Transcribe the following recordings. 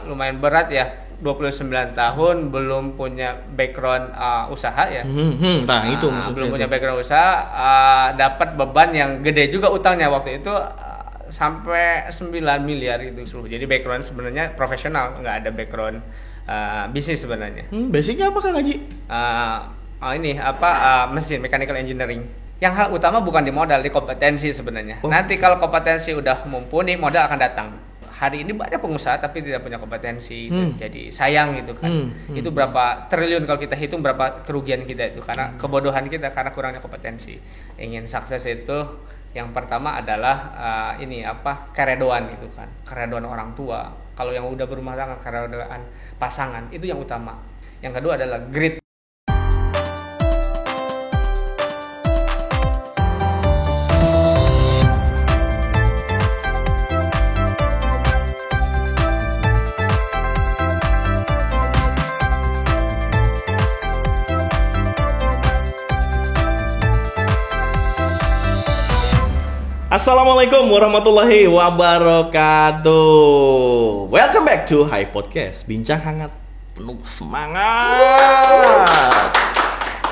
lumayan berat ya. 29 tahun belum punya background usaha ya. Nah, itu belum punya background usaha, dapat beban yang gede juga utangnya waktu itu, sampai 9 miliar itu. Jadi background sebenarnya profesional, nggak ada background bisnis sebenarnya. Basicnya apa Kang Haji? Mesin, mechanical engineering. Yang hal utama bukan di modal, di kompetensi sebenarnya. Nanti kalau kompetensi udah mumpuni, modal akan datang. Hari ini banyak pengusaha tapi tidak punya kompetensi, jadi sayang gitu kan. Itu berapa triliun kalau kita hitung, berapa kerugian kita itu karena kebodohan kita, karena kurangnya kompetensi. Ingin sukses itu yang pertama adalah keredoan gitu kan, keredoan orang tua. Kalau yang udah berumah tangga, keredoan pasangan itu yang utama. Yang kedua adalah grit. Assalamualaikum warahmatullahi wabarakatuh. Welcome back to Hai Podcast, bincang hangat penuh semangat.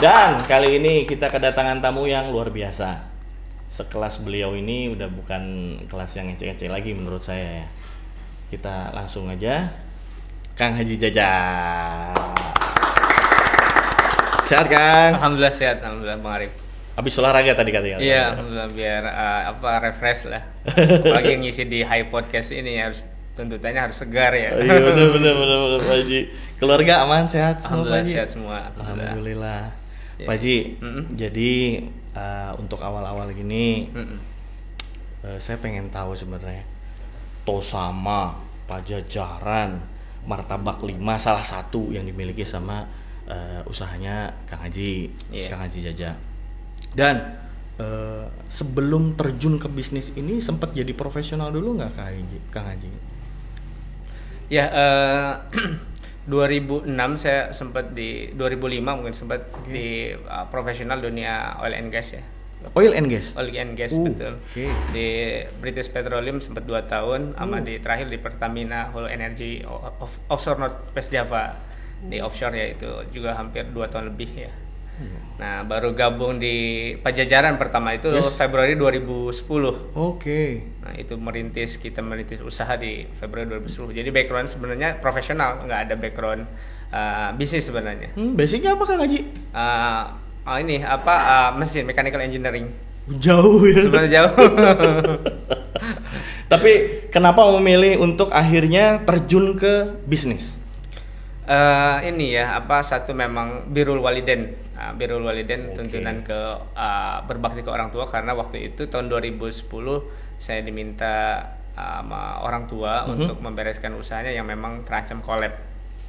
Dan kali ini kita kedatangan tamu yang luar biasa. Sekelas beliau ini udah bukan kelas yang ngece-ngece lagi menurut saya ya. Kita langsung aja, Kang Haji Jaja. Sehat Kang? Alhamdulillah sehat, alhamdulillah Bang Arif. Habis olahraga tadi katanya. Iya, alhamdulillah, biar refresh lah. Apalagi ngisi di Hai Podcast ini harus, tuntutannya harus segar ya. Iya benar Pak Haji. Keluarga aman sehat semua Pak Alhamdulillah Haji? sehat semua. Alhamdulillah. Ya. Pak Haji, jadi untuk awal-awal gini saya pengen tahu sebenarnya Tosama, Pajajaran, Martabak 5 salah satu yang dimiliki sama usahanya Kang Haji, Kang Haji Jaja. Dan sebelum terjun ke bisnis ini sempat jadi profesional dulu nggak Kang Haji? Ya, 2006 saya sempat 2005 mungkin sempat di profesional dunia oil and gas ya. Oil and gas, betul. Okay. Di British Petroleum sempat 2 tahun, sama terakhir di Pertamina Whole Energy offshore North West Java, di offshore ya, itu juga hampir 2 tahun lebih ya. Nah, baru gabung di Pajajaran pertama itu Februari 2010. Nah, itu kita merintis usaha di Februari 2010. Jadi background sebenarnya profesional, nggak ada background bisnis sebenarnya. Basicnya apa Kang Haji? Mesin, mechanical engineering. Jauh ya. Sebenarnya jauh. Tapi kenapa memilih untuk akhirnya terjun ke bisnis? Satu memang birrul walidain, tuntunan ke berbakti ke orang tua, karena waktu itu tahun 2010 saya diminta sama orang tua untuk membereskan usahanya yang memang terancam kolab.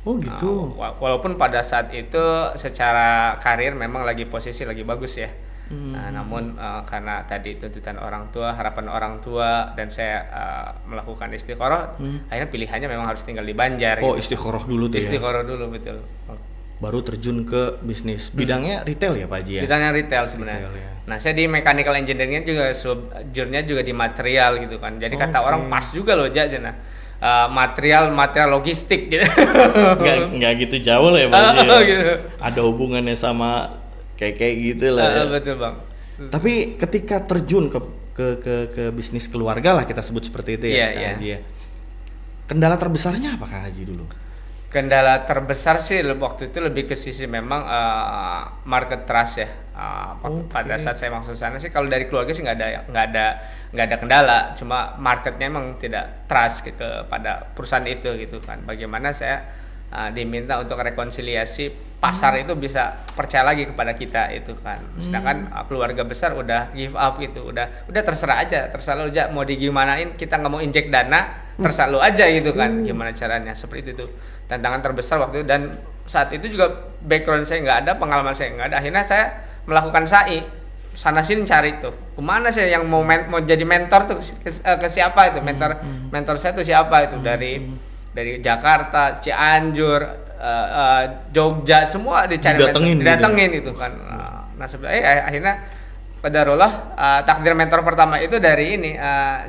Oh gitu. Walaupun pada saat itu secara karir memang posisi lagi bagus ya. Namun karena tadi tuntutan orang tua, harapan orang tua, dan saya melakukan istikharah, akhirnya pilihannya memang harus tinggal di Banjar. Istikharah dulu tuh ya? Istikharah dulu, betul. Baru terjun ke bisnis. Bidangnya retail ya Pak Haji ya? Bidangnya retail sebenarnya. Retail, ya. Nah, saya di mechanical engineering-nya juga jurnya juga di material gitu kan. Jadi kata orang pas juga loh Jajana. Material logistik gitu. Enggak gitu jauh lah ya Pak Haji. Gitu. Ada hubungannya sama kayak gitu lah ya. Betul Bang. Tapi ketika terjun ke bisnis keluarga lah, kita sebut seperti itu ya Kang Haji ya. Kendala terbesarnya apa Kang Haji dulu? Kendala terbesar sih waktu itu lebih ke sisi memang market trust ya. Pada saat saya masuk sana sih, kalau dari keluarga sih nggak ada kendala, cuma marketnya emang tidak trust kepada perusahaan itu gitu kan. Bagaimana saya diminta untuk rekonsiliasi pasar itu bisa percaya lagi kepada kita itu kan. Sedangkan keluarga besar udah give up gitu, udah terserah lu aja mau digimanain, kita nggak mau injek dana, terserah lu aja gitu kan. Gimana caranya, seperti itu tantangan terbesar waktu itu. Dan saat itu juga background saya nggak ada, pengalaman saya nggak ada, akhirnya saya melakukan SAI sana sini cari tuh kemana sih yang mau jadi mentor tuh ke siapa itu, mentor saya tuh siapa itu, dari Jakarta, Cianjur, Jogja, semua didatengin gitu kan. Nah sebenarnya akhirnya qadarullah takdir mentor pertama itu dari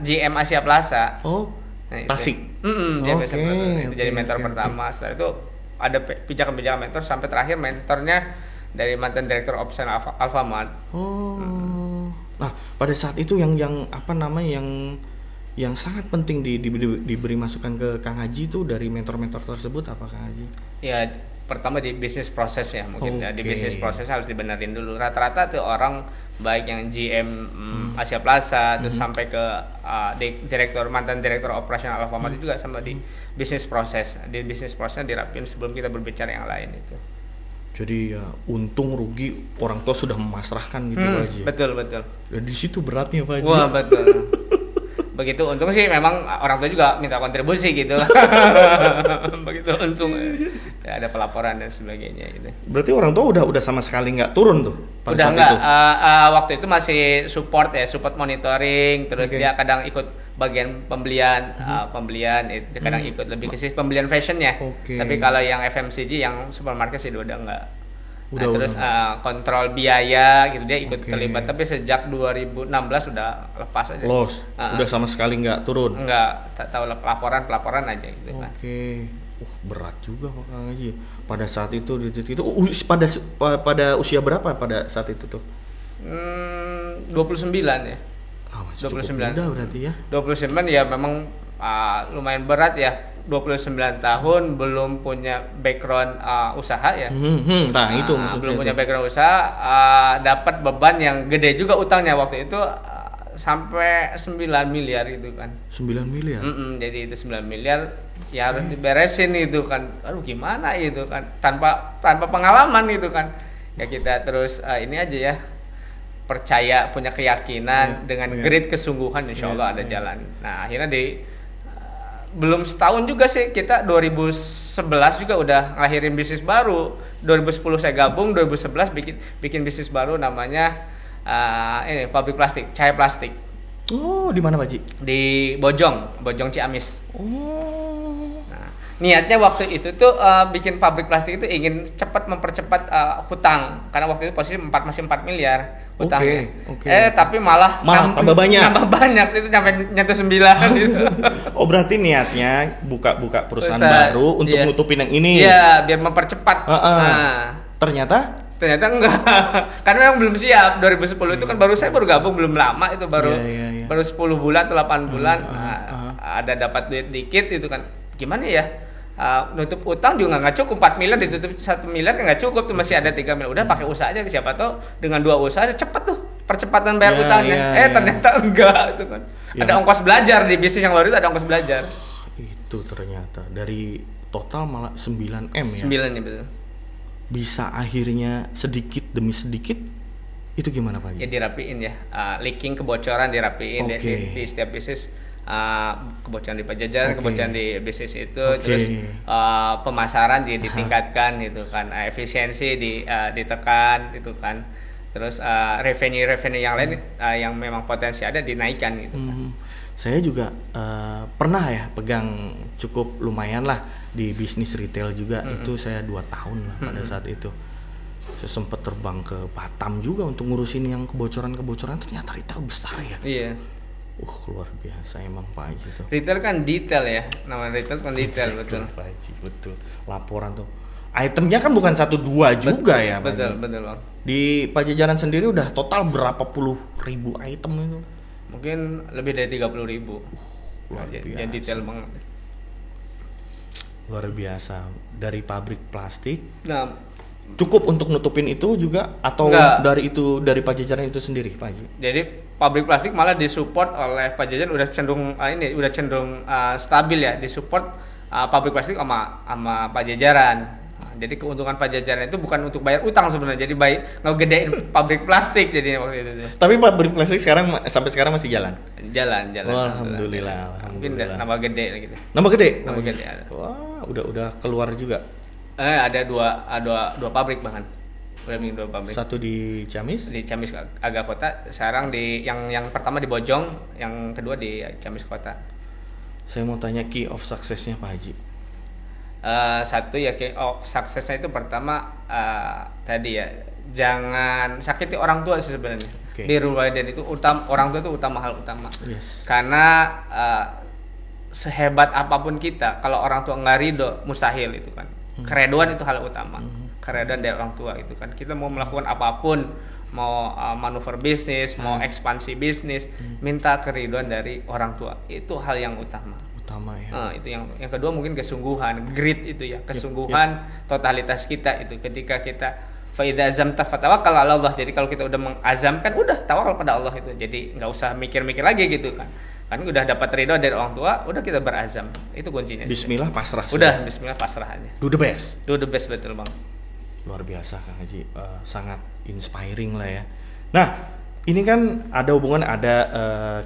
GM Asia Plaza. Nah, Tasik. Dia biasa itu jadi mentor oke. pertama. Setelah itu ada pijakan-pijakan mentor sampai terakhir mentornya dari mantan direktur operasional Alfamart. Nah, pada saat itu yang apa namanya yang sangat penting diberi masukan ke Kang Haji itu dari mentor-mentor tersebut apa Kang Haji? Ya, pertama di bisnis proses ya mungkin ya. Di Oke. bisnis proses harus dibenerin dulu. Rata-rata tuh orang baik yang GM Asia Plaza terus sampai ke mantan direktur operasional Alfamart juga sama di bisnis proses. Di bisnis prosesnya dirapin sebelum kita berbicara yang lain itu. Jadi ya untung rugi orang tua sudah memasrahkan gitu Pak Haji. Betul, betul. Ya, di situ beratnya Pak Haji. Wah, betul. Begitu untung sih memang orang tua juga minta kontribusi gitu. Begitu untung ya, ada pelaporan dan sebagainya gitu. Berarti orang tua udah sama sekali nggak turun tuh pada Udah saat enggak, itu. waktu itu masih support monitoring, terus Oke. dia kadang ikut bagian pembelian, dia kadang ikut lebih ke sisi pembelian fashionnya. Oke. Tapi kalau yang FMCG, yang supermarket sih udah enggak. Udah, Terus udah. kontrol biaya gitu dia ikut Oke. terlibat, tapi sejak 2016 udah lepas aja. Los, udah sama sekali nggak turun. Enggak, tak tahu pelaporan aja gitu kan. Oke. Berat juga Pak Kang Haji. Pada saat itu di titik itu pada usia berapa pada saat itu tuh? 29 ya. Ah, masih 29. cukup muda berarti ya. 29 ya memang lumayan berat ya. 29 tahun belum punya background usaha ya. Nah, itu maksudnya belum punya itu. background usaha, dapat beban yang gede juga utangnya waktu itu, sampai 9 miliar itu kan. 9 miliar. Jadi itu 9 miliar ya harus diberesin itu kan. Aduh gimana itu kan, tanpa pengalaman itu kan. Ya kita terus ini aja ya, percaya, punya keyakinan, dengan grit kesungguhan, insya Allah ada jalan. Nah akhirnya belum setahun juga sih, kita 2011 juga udah ngelahirin bisnis baru. 2010 saya gabung, 2011 bikin bisnis baru namanya ini pabrik plastik, Cahaya Plastik. Oh, di mana Pak Ji? Di Bojong Ciamis. Oh. Nah, niatnya waktu itu tuh bikin pabrik plastik itu ingin mempercepat hutang, karena waktu itu posisi masih 4 miliar hutangnya. Oke. Tapi malah tambah banyak. Tambah banyak, itu sampai nyentuh 9 gitu. Oh, berarti niatnya buka perusahaan Usaha, baru untuk iya. nutupin yang ini. Iya, biar mempercepat. Nah, ternyata enggak. Karena memang belum siap. 2010 itu kan baru gabung, belum lama itu, baru Iya. baru 10 bulan atau 8 bulan. Ada dapat duit dikit itu kan. Gimana ya? Nutup utang juga nggak cukup, 4 miliar ditutup 1 miliar nggak cukup tuh, masih ada 3 miliar. Udah pakai usaha aja, siapa tahu dengan 2 usaha cepet tuh percepatan bayar utangnya. Ternyata enggak itu kan. Ada ongkos belajar di bisnis yang baru itu, ada ongkos belajar. Itu ternyata dari total malah 9 M ya. 9 nih betul. Bisa akhirnya sedikit demi sedikit itu gimana Pak Haji? Ya dirapiin ya, leaking, kebocoran dirapiin. Oke. Di setiap bisnis, kebocoran di pajajaran, kebocoran di bisnis itu, Oke. terus pemasaran ditingkatkan gitu kan, efisiensi ditekan gitu kan, terus revenue yang lain yang memang potensi ada dinaikkan gitu kan. Saya juga pernah ya pegang cukup lumayan lah di bisnis retail juga. Itu saya 2 tahun lah pada saat itu. Saya sempat terbang ke Batam juga untuk ngurusin yang kebocoran, ternyata retail besar ya. Iya. Luar biasa emang Pak Haji tuh. Retail kan detail ya, namanya retail kan detail. Exactly, Betul. Pak Haji, betul. Laporan tuh. Itemnya kan bukan 1-2 juga ya Pak Betul, Haji. betul Bang. Di Pajajaran sendiri udah total berapa puluh ribu item itu? Mungkin lebih dari 30.000. Luar Jadi biasa. detail banget. Luar biasa. Dari pabrik plastik Nah, cukup untuk nutupin itu juga atau Enggak. dari Pajajaran itu sendiri Pak Haji? jadi pabrik plastik malah disupport oleh Pajajaran, udah cenderung stabil ya, disupport pabrik plastik sama Pajajaran. Nah, jadi keuntungan Pajajaran itu bukan untuk bayar utang sebenarnya, jadi ngegedein pabrik plastik jadi waktu itu. Tapi pabrik plastik sampai sekarang masih jalan. Jalan. Oh, alhamdulillah. Mungkin nambah gede gitu. Nambah gede. Nambah gede. Wah, udah keluar juga. Ada dua pabrik bahkan. Udah bikin 2 pabrik. Satu di Ciamis. Di Ciamis Aga Kota, sekarang di yang pertama di Bojong, yang kedua di Ciamis Kota. Saya mau tanya key of success-nya Pak Haji. Satu ya, suksesnya itu pertama tadi ya, jangan sakiti orang tua sih sebenarnya. Oke. Birrul walidain itu orang tua itu hal utama. Yes. Karena sehebat apapun kita, kalau orang tua nggak ridho, mustahil itu kan. Keredoan itu hal utama. Keredoan dari orang tua itu kan. Kita mau melakukan apapun, mau manuver bisnis, mau ekspansi bisnis, minta keriduan dari orang tua. Itu hal yang utama ya. Itu yang kedua mungkin kesungguhan, grit itu ya, kesungguhan, totalitas kita itu. Ketika kita fa idza azamta fatawakkal 'ala Allah. Jadi kalau kita udah mengazamkan, udah tawakal pada Allah itu. Jadi nggak usah mikir-mikir lagi gitu kan. Kan udah dapat ridho dari orang tua, udah kita berazam. Itu kuncinya. Bismillah pasrah. Udah, bismillah pasrah aja. Do the best. Do the best, betul Bang. Luar biasa Kang Haji, sangat inspiring lah ya. Nah, ini kan ada hubungan,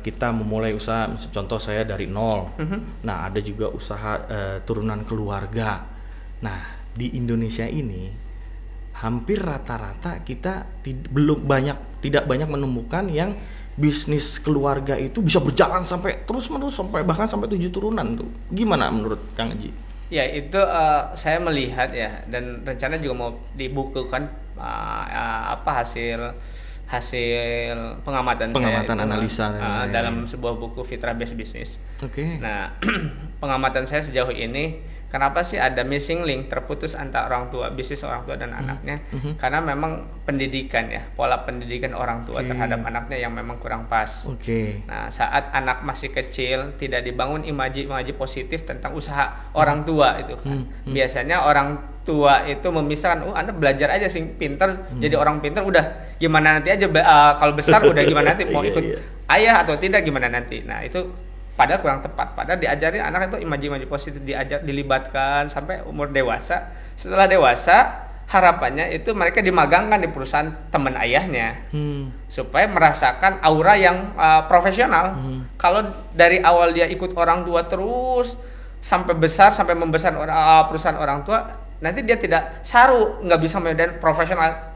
kita memulai usaha, contoh saya dari nol. Nah, ada juga usaha turunan keluarga. Nah, di Indonesia ini hampir rata-rata kita tidak banyak menemukan yang bisnis keluarga itu bisa berjalan sampai terus-menerus, bahkan sampai 7 turunan tuh. Gimana menurut Kang Haji? Ya itu saya melihat ya, dan rencana juga mau dibukukan hasil pengamatan saya, analisa dalam sebuah buku Fitrah Based Business. Oke. Nah, pengamatan saya sejauh ini, kenapa sih ada missing link, terputus antara orang tua, bisnis orang tua dan anaknya? Karena memang pendidikan ya, pola pendidikan orang tua terhadap anaknya yang memang kurang pas. Nah, saat anak masih kecil tidak dibangun imaji positif tentang usaha orang tua itu kan. Biasanya orang tua itu memisahkan, Anda belajar aja sih pinter, jadi orang pinter, udah gimana nanti aja, kalau besar udah gimana nanti, mau ikut ayah atau tidak gimana nanti. Nah, itu padahal kurang tepat. Padahal diajarin anak itu imaji positif, dilibatkan sampai umur dewasa. Setelah dewasa, harapannya itu mereka dimagangkan di perusahaan teman ayahnya, supaya merasakan aura yang profesional. Kalau dari awal dia ikut orang tua terus sampai besar, sampai membesar perusahaan orang tua, nanti dia tidak nggak bisa maintain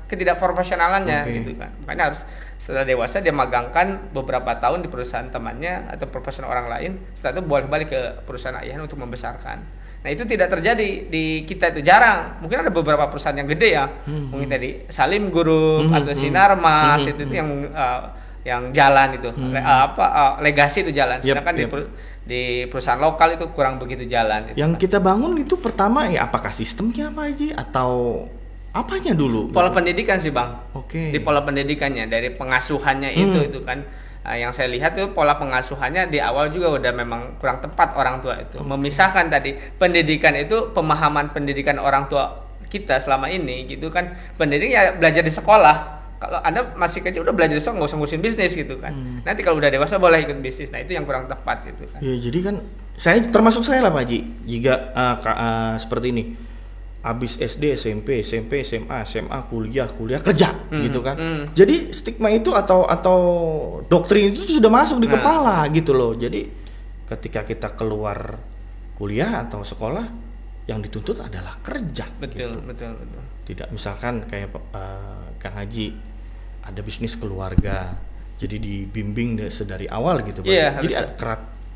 ketidakprofesionalannya gitu kan. Makanya harus setelah dewasa dia magangkan beberapa tahun di perusahaan temannya atau profesional orang lain, setelah itu bolak-balik ke perusahaan ayahnya untuk membesarkan. Nah, itu tidak terjadi di kita, itu jarang. Mungkin ada beberapa perusahaan yang gede ya, mungkin tadi Salim Group atau Sinarmas, itu yang jalan itu, legasi itu jalan. Sedangkan di perusahaan lokal itu kurang begitu jalan. Yang kita bangun itu pertama ya, apakah sistemnya apa aja atau apanya dulu? Pola pendidikan sih Bang. Di pola pendidikannya, dari pengasuhannya itu kan. Yang saya lihat itu pola pengasuhannya di awal juga udah memang kurang tepat orang tua itu. Memisahkan tadi pendidikan itu, pemahaman pendidikan orang tua kita selama ini gitu kan. Pendidikan ya belajar di sekolah. Kalau Anda masih kecil udah belajar di sekolah, nggak usah ngurusin bisnis gitu kan. Nanti kalau udah dewasa boleh ikut bisnis. Nah, itu yang kurang tepat gitu kan. Ya, jadi kan termasuk saya lah Pak Haji, jika seperti ini. Habis SD, SMP, SMA, kuliah kerja gitu kan. Jadi stigma itu atau doktrin itu sudah masuk di kepala gitu loh. Jadi ketika kita keluar kuliah atau sekolah, yang dituntut adalah kerja. Betul. Tidak misalkan kayak Kang Haji ada bisnis keluarga, jadi dibimbing sedari awal gitu Pak. Jadi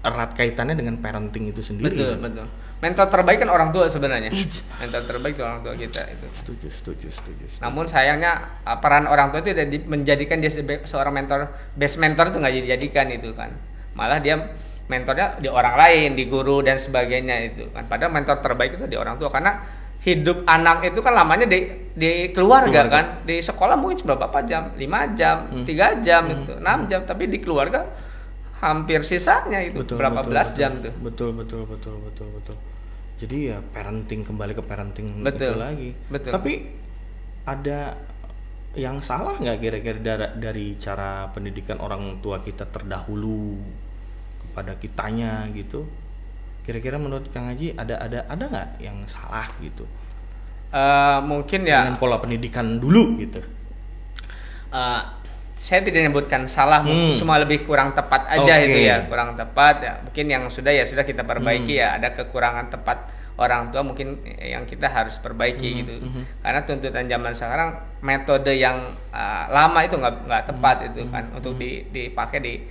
erat kaitannya dengan parenting itu sendiri. Betul. Mentor terbaik kan orang tua sebenarnya. Mentor terbaik itu orang tua kita itu. Setuju. Namun sayangnya peran orang tua itu tidak menjadikan dia seorang best mentor itu nggak dijadikan itu kan. Malah dia mentornya di orang lain, di guru dan sebagainya itu kan. Padahal mentor terbaik itu di orang tua, karena hidup anak itu kan lamanya di keluarga kan. Di sekolah mungkin berapa jam? 5 jam, 3 jam itu, 6 jam, tapi di keluarga hampir sisanya itu berapa belas jam tuh. Betul. Jadi ya kembali ke parenting itu lagi. Tapi ada yang salah nggak kira-kira dari cara pendidikan orang tua kita terdahulu kepada kitanya gitu? Kira-kira menurut Kang Haji ada nggak yang salah gitu? Mungkin ya dengan pola pendidikan dulu gitu. Saya tidak menyebutkan salah, cuma lebih kurang tepat aja itu ya, kurang tepat ya. Mungkin yang sudah kita perbaiki ya, ada kekurangan tepat orang tua mungkin yang kita harus perbaiki gitu. Karena tuntutan zaman sekarang metode yang lama itu nggak tepat itu kan untuk dipakai di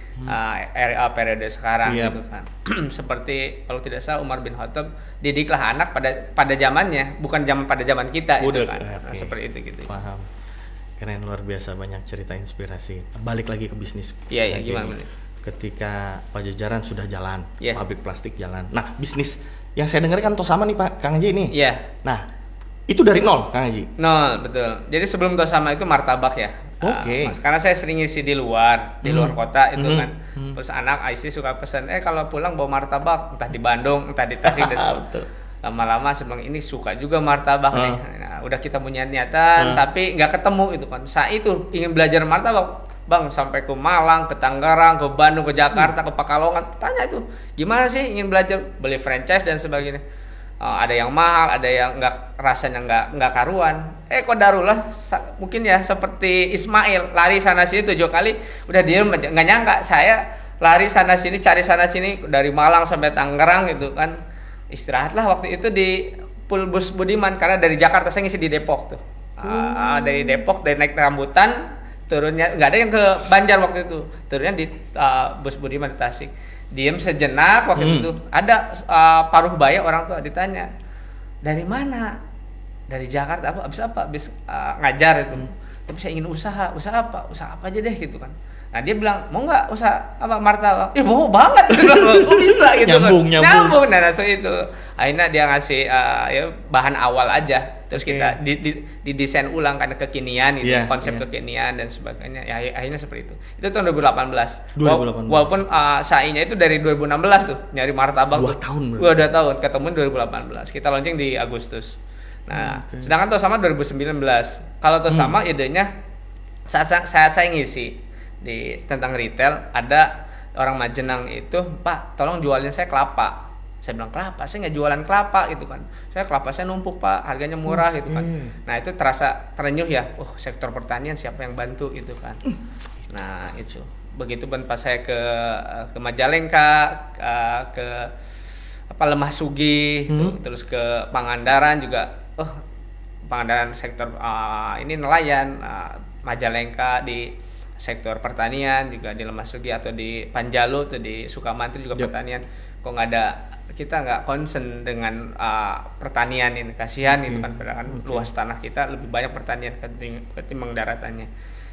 era periode sekarang gitu kan. Seperti kalau tidak salah Umar bin Khattab, didiklah anak pada zamannya, bukan pada zaman kita itu kan. Nah, seperti itu gitu. Paham. Keren, luar biasa, banyak cerita inspirasi. Balik lagi ke bisnis. Iya, gimana? ketika Pajajaran sudah jalan, Yeah. pabrik plastik jalan. Nah, bisnis yang saya dengar kan Tosama nih Pak Kang Haji nih. Iya. Nah, itu dari nol Kang Haji. Nol, betul. Jadi sebelum Tosama itu martabak ya. Oke. Karena saya sering ngisi di luar kota itu kan. Terus anak istri suka pesan, kalau pulang bawa martabak, entah di Bandung, entah di Tasik dan Betul. lama-lama saya bilang ini suka juga martabak nih. Nah, udah kita punya niatan, tapi nggak ketemu itu kan. Saya itu ingin belajar martabak, Bang, sampai ke Malang, ke Tangerang, ke Bandung, ke Jakarta, ke Pekalongan. Tanya itu, gimana sih ingin belajar beli franchise dan sebagainya. Ada yang mahal, ada yang nggak, rasanya nggak karuan. Qadarullah mungkin ya seperti Ismail lari sana sini 7 kali, udah diem aja, nggak nyangka saya lari sana sini, cari sana sini dari Malang sampai Tangerang gitu kan. Istirahatlah waktu itu di Pulbus Budiman karena dari Jakarta saya ngisi di Depok tuh. Dari Depok, dari naik rambutan, turunnya nggak ada yang ke Banjar waktu itu, turunnya di Bus Budiman di Tasik. Diem sejenak waktu itu ada paruh baya orang tua ditanya dari mana, dari Jakarta, abis ngajar itu, tapi saya ingin usaha apa aja deh gitu kan. Nah dia bilang mau nggak usaha apa martabak, mau banget kok bisa gitu nyambung. Nah so itu akhirnya dia ngasih bahan awal aja, terus kita di desain ulang karena kekinian gitu, konsep kekinian dan sebagainya ya, akhirnya seperti itu tahun 2018. Walaupun SAI-nya itu dari 2016 tuh nyari martabak 2 tahun ketemu 2018, kita launching di Agustus. Nah sedangkan Tosama 2019. Kalau Tosama idenya saat saya ngisi tentang retail, ada orang Majenang itu, Pak tolong jualin saya kelapa. Saya bilang kelapa, saya nggak jualan kelapa gitu kan, saya kelapa saya numpuk Pak, harganya murah gitu kan. Nah itu terasa terenyuh ya, sektor pertanian siapa yang bantu gitu kan. Nah itu begitu pun pas saya ke Majalengka, ke Lemah Sugih, terus ke Pangandaran juga, Pangandaran sektor ini nelayan, Majalengka di sektor pertanian, juga di Lemah Sugih atau di Panjalu atau di Sukamantri juga pertanian. Kok nggak ada, kita nggak concern dengan pertanian ini, kasihan itu kan, padahal luas tanah kita lebih banyak pertanian ketimbang daratannya.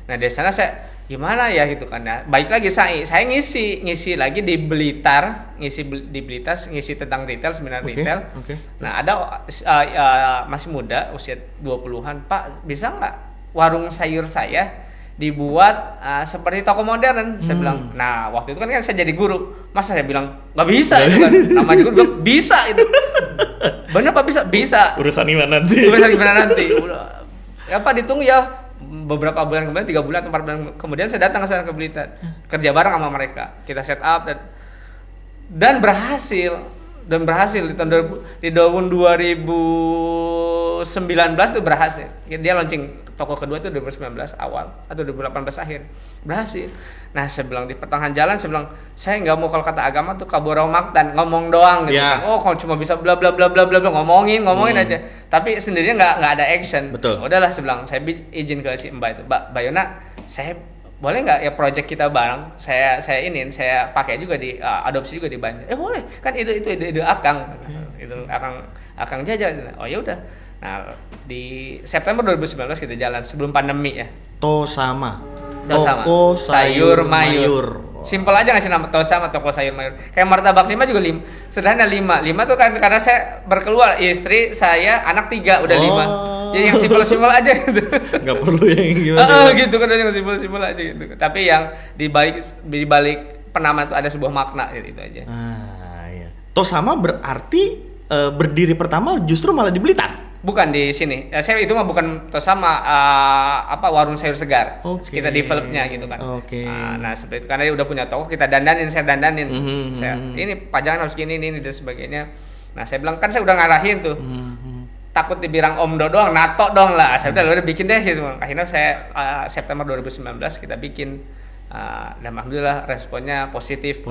Nah dari sana saya gimana ya gitu kan, ya baik lagi saya ngisi lagi di Blitar, ngisi tentang retail, seminar retail. Nah ada masih muda usia 20-an, Pak bisa nggak warung sayur saya dibuat seperti toko modern? Saya bilang, nah waktu itu kan saya jadi guru, masa saya bilang nggak bisa itu kan, namanya guru bilang bisa itu. Bener Pak, bisa. Urusan gimana nanti? Ya Pak ditunggu ya. Beberapa bulan kemudian, 3 bulan atau 4 bulan kemudian saya datang ke sana ke Blitar, kerja bareng sama mereka, kita set up dan berhasil di tahun 2019 itu berhasil. Dia launching toko kedua itu 2019 awal atau 2018 akhir, berhasil. Nah saya bilang di pertengahan jalan, saya bilang saya nggak mau, kalau kata agama tuh kaburau maktan, ngomong doang gitu kan. Kalau cuma bisa bla bla bla bla bla ngomongin aja, tapi sendirinya nggak ada action. Betul. Udahlah saya bilang, saya izin ke si Mbak itu, Mbak Yona, saya boleh nggak ya project kita bareng, saya pakai juga di adopsi juga di Banjar. Boleh kan, itu ide Akang. Itu Akang Jajal. Oh ya udah. Nah, di September 2019 kita jalan sebelum pandemi ya. Tosama. Toko sayur mayur. Simpel aja ngasih nama Tosama, toko sayur mayur. Kayak martabak 5 juga sederhana 5 tuh kan karena saya berkeluar, istri saya anak 3 udah 5. Jadi yang simpel aja gitu. Enggak perlu yang gimana. Gitu kan, yang simpel aja gitu. Tapi yang di balik penamaan itu ada sebuah makna gitu aja. Iya. Tosama berarti berdiri pertama justru malah di Blitar. Bukan di sini. Saya itu mah bukan Tosama, warung sayur segar. Kita developnya gitu kan. Nah seperti itu, karena dia udah punya toko, kita saya dandanin. Saya ini pajangan harus gini ini dan sebagainya. Nah saya bilang kan saya udah ngarahin tuh. Takut dibilang Om doang, nato dong lah. Saya udah bikin deh gitu. Akhirnya saya September 2019 kita bikin. Dan alhamdulillah responnya positif.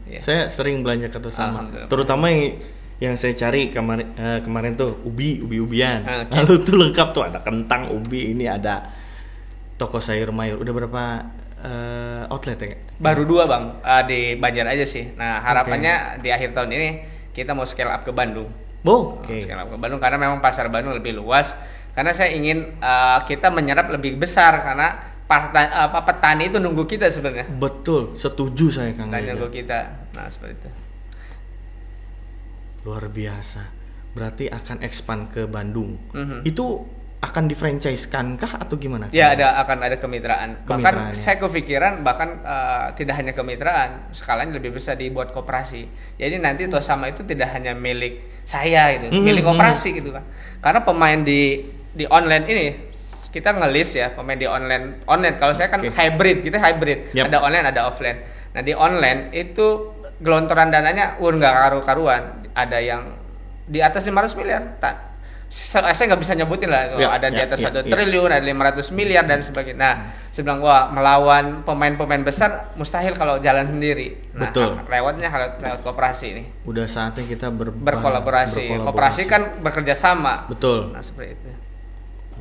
Ya. Saya sering belanja ke Tosama, terutama yang saya cari kemarin tuh ubi-ubian. Lalu tuh lengkap tuh, ada kentang, ubi, ini ada toko sayur mayur. Udah berapa outlet ya? Baru 2 Bang, di Banjar aja sih. Nah harapannya di akhir tahun ini kita mau scale up ke Bandung. Scale up ke Bandung karena memang pasar Bandung lebih luas. Karena saya ingin kita menyerap lebih besar, karena petani itu nunggu kita sebenarnya. Betul, setuju saya Kang Jaja. Nunggu kita. Nah, seperti itu. Luar biasa. Berarti akan expand ke Bandung. Itu akan di-franchise-kan kah atau gimana? Ya, akan ada kemitraan. Bahkan saya kepikiran tidak hanya kemitraan, skalanya lebih besar dibuat koperasi. Jadi nanti Tosama itu tidak hanya milik saya gitu, milik koperasi gitu kan. Karena pemain di online ini kita ngelis ya, pemain di online. Kalau saya kan hybrid, kita hybrid. Ada online, ada offline. Nah, di online itu gelontoran dananya nggak karu-karuan. Ada yang di atas 500 miliar. Saya nggak bisa nyebutin lah, ada di atas 1 triliun, ada 500 miliar dan sebagainya. Nah, saya bilang melawan pemain-pemain besar mustahil kalau jalan sendiri. Nah, betul. Lewat koperasi ini. Udah saatnya kita berkolaborasi. Koperasi kan bekerja sama. Betul. Nah, seperti itu.